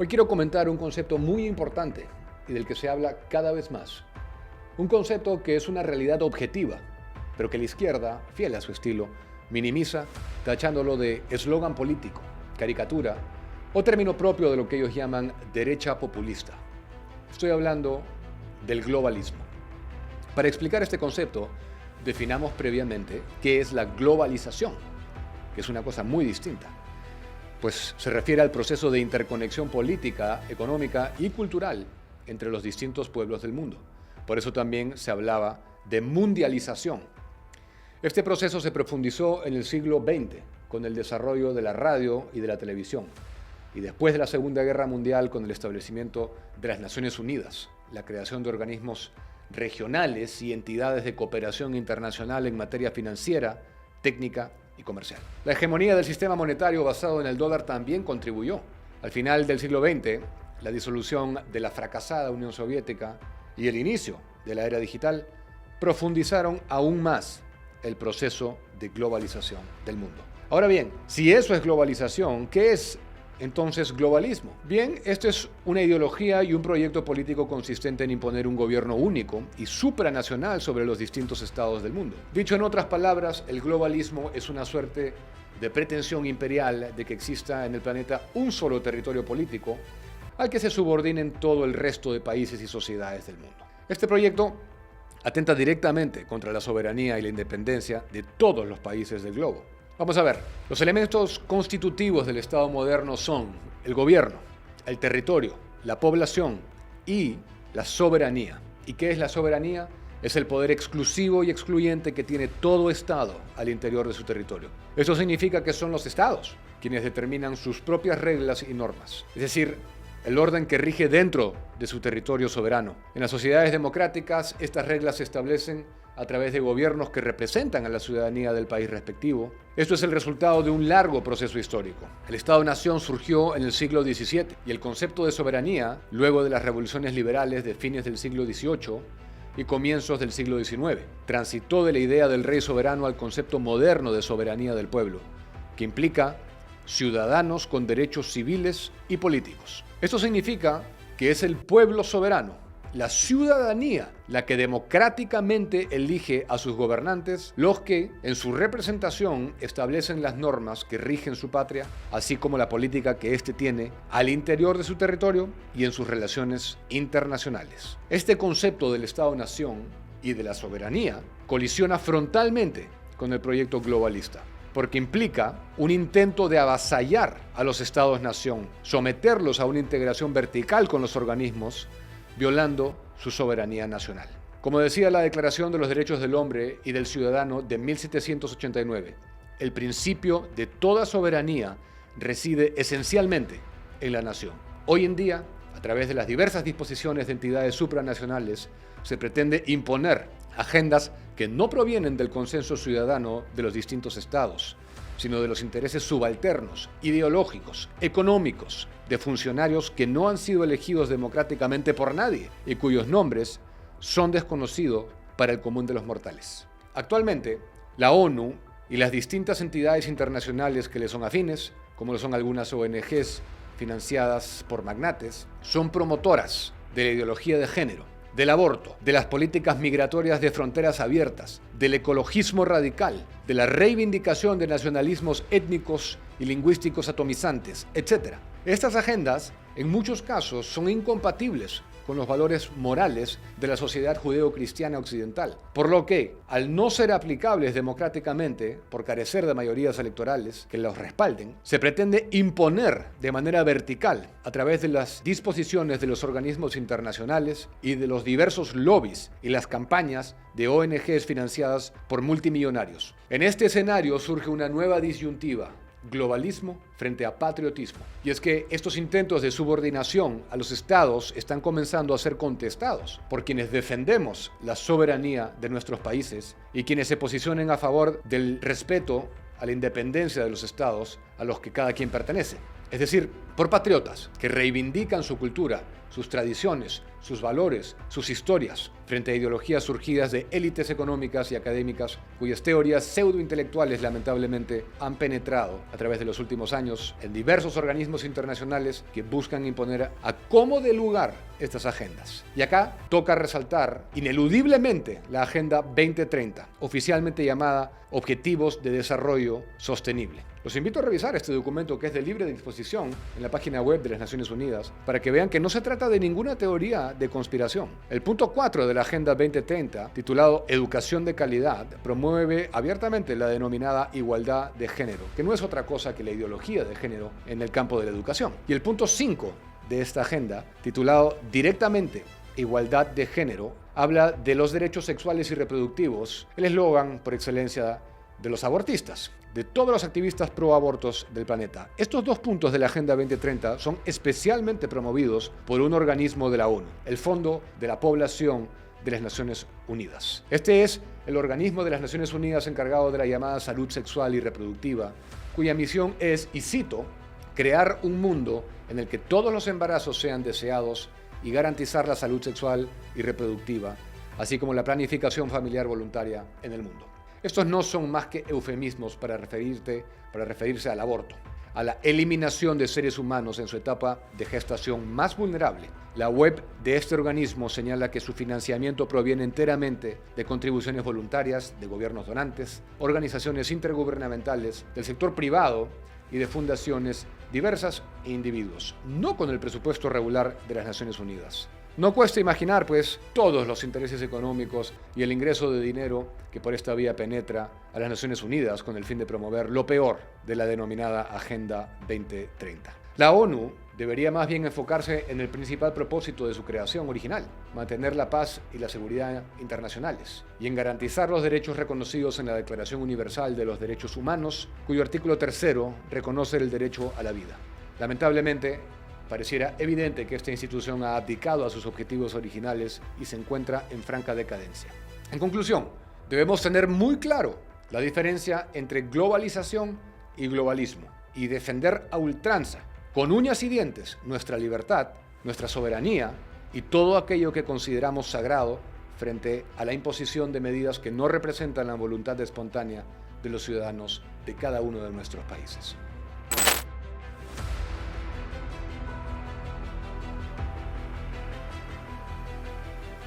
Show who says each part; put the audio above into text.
Speaker 1: Hoy quiero comentar un concepto muy importante y del que se habla cada vez más. Un concepto que es una realidad objetiva, pero que la izquierda, fiel a su estilo, minimiza tachándolo de eslogan político, caricatura o término propio de lo que ellos llaman derecha populista. Estoy hablando del globalismo. Para explicar este concepto, definamos previamente qué es la globalización, que es una cosa muy distinta, pues se refiere al proceso de interconexión política, económica y cultural entre los distintos pueblos del mundo. Por eso también se hablaba de mundialización. Este proceso se profundizó en el siglo XX con el desarrollo de la radio y de la televisión, y después de la Segunda Guerra Mundial con el establecimiento de las Naciones Unidas, la creación de organismos regionales y entidades de cooperación internacional en materia financiera, técnica y comercial. La hegemonía del sistema monetario basado en el dólar también contribuyó. Al final del siglo XX, la disolución de la fracasada Unión Soviética y el inicio de la era digital profundizaron aún más el proceso de globalización del mundo. Ahora bien, si eso es globalización, ¿qué es entonces globalismo? Bien, esto es una ideología y un proyecto político consistente en imponer un gobierno único y supranacional sobre los distintos estados del mundo. Dicho en otras palabras, el globalismo es una suerte de pretensión imperial de que exista en el planeta un solo territorio político al que se subordinen todo el resto de países y sociedades del mundo. Este proyecto atenta directamente contra la soberanía y la independencia de todos los países del globo. Vamos a ver, los elementos constitutivos del Estado moderno son el gobierno, el territorio, la población y la soberanía. ¿Y qué es la soberanía? Es el poder exclusivo y excluyente que tiene todo Estado al interior de su territorio. Eso significa que son los Estados quienes determinan sus propias reglas y normas, es decir, el orden que rige dentro de su territorio soberano. En las sociedades democráticas, estas reglas se establecen a través de gobiernos que representan a la ciudadanía del país respectivo. Esto es el resultado de un largo proceso histórico. El Estado-nación surgió en el siglo XVII y el concepto de soberanía, luego de las revoluciones liberales de fines del siglo XVIII y comienzos del siglo XIX, transitó de la idea del rey soberano al concepto moderno de soberanía del pueblo, que implica ciudadanos con derechos civiles y políticos. Esto significa que es el pueblo soberano, la ciudadanía, la que democráticamente elige a sus gobernantes, los que, en su representación, establecen las normas que rigen su patria, así como la política que éste tiene al interior de su territorio y en sus relaciones internacionales. Este concepto del Estado-nación y de la soberanía colisiona frontalmente con el proyecto globalista, porque implica un intento de avasallar a los Estados-nación, someterlos a una integración vertical con los organismos, violando su soberanía nacional. Como decía la Declaración de los Derechos del Hombre y del Ciudadano de 1789, el principio de toda soberanía reside esencialmente en la nación. Hoy en día, a través de las diversas disposiciones de entidades supranacionales, se pretende imponer agendas que no provienen del consenso ciudadano de los distintos estados, sino de los intereses subalternos, ideológicos, económicos, de funcionarios que no han sido elegidos democráticamente por nadie y cuyos nombres son desconocidos para el común de los mortales. Actualmente, la ONU y las distintas entidades internacionales que le son afines, como lo son algunas ONGs financiadas por magnates, son promotoras de la ideología de género, del aborto, de las políticas migratorias de fronteras abiertas, del ecologismo radical, de la reivindicación de nacionalismos étnicos y lingüísticos atomizantes, etc. Estas agendas, en muchos casos, son incompatibles con los valores morales de la sociedad judeo-cristiana occidental, por lo que, al no ser aplicables democráticamente, por carecer de mayorías electorales que los respalden, se pretende imponer de manera vertical a través de las disposiciones de los organismos internacionales y de los diversos lobbies y las campañas de ONGs financiadas por multimillonarios. En este escenario surge una nueva disyuntiva: globalismo frente a patriotismo. Y es que estos intentos de subordinación a los estados están comenzando a ser contestados por quienes defendemos la soberanía de nuestros países y quienes se posicionen a favor del respeto a la independencia de los estados a los que cada quien pertenece. Es decir, por patriotas que reivindican su cultura, sus tradiciones, sus valores, sus historias, frente a ideologías surgidas de élites económicas y académicas cuyas teorías pseudointelectuales lamentablemente han penetrado a través de los últimos años en diversos organismos internacionales que buscan imponer a como de lugar estas agendas. Y acá toca resaltar ineludiblemente la Agenda 2030, oficialmente llamada Objetivos de Desarrollo Sostenible. Los invito a revisar este documento que es de libre disposición en la página web de las Naciones Unidas para que vean que no se trata de ninguna teoría de conspiración. El punto 4 de la Agenda 2030, titulado Educación de Calidad, promueve abiertamente la denominada igualdad de género, que no es otra cosa que la ideología de género en el campo de la educación. Y el punto 5 de esta agenda, titulado directamente Igualdad de Género, habla de los derechos sexuales y reproductivos, el eslogan por excelencia de los abortistas, de todos los activistas pro abortos del planeta. Estos dos puntos de la Agenda 2030 son especialmente promovidos por un organismo de la ONU, el Fondo de la Población de las Naciones Unidas. Este es el organismo de las Naciones Unidas encargado de la llamada salud sexual y reproductiva, cuya misión es, y cito, crear un mundo en el que todos los embarazos sean deseados y garantizar la salud sexual y reproductiva, así como la planificación familiar voluntaria en el mundo. Estos no son más que eufemismos para referirse al aborto, a la eliminación de seres humanos en su etapa de gestación más vulnerable. La web de este organismo señala que su financiamiento proviene enteramente de contribuciones voluntarias, de gobiernos donantes, organizaciones intergubernamentales, del sector privado y de fundaciones diversas e individuos, no con el presupuesto regular de las Naciones Unidas. No cuesta imaginar, pues, todos los intereses económicos y el ingreso de dinero que por esta vía penetra a las Naciones Unidas con el fin de promover lo peor de la denominada Agenda 2030. La ONU debería más bien enfocarse en el principal propósito de su creación original, mantener la paz y la seguridad internacionales, y en garantizar los derechos reconocidos en la Declaración Universal de los Derechos Humanos, cuyo artículo 3 reconoce el derecho a la vida. Lamentablemente, pareciera evidente que esta institución ha abdicado a sus objetivos originales y se encuentra en franca decadencia. En conclusión, debemos tener muy claro la diferencia entre globalización y globalismo y defender a ultranza, con uñas y dientes, nuestra libertad, nuestra soberanía y todo aquello que consideramos sagrado frente a la imposición de medidas que no representan la voluntad espontánea de los ciudadanos de cada uno de nuestros países.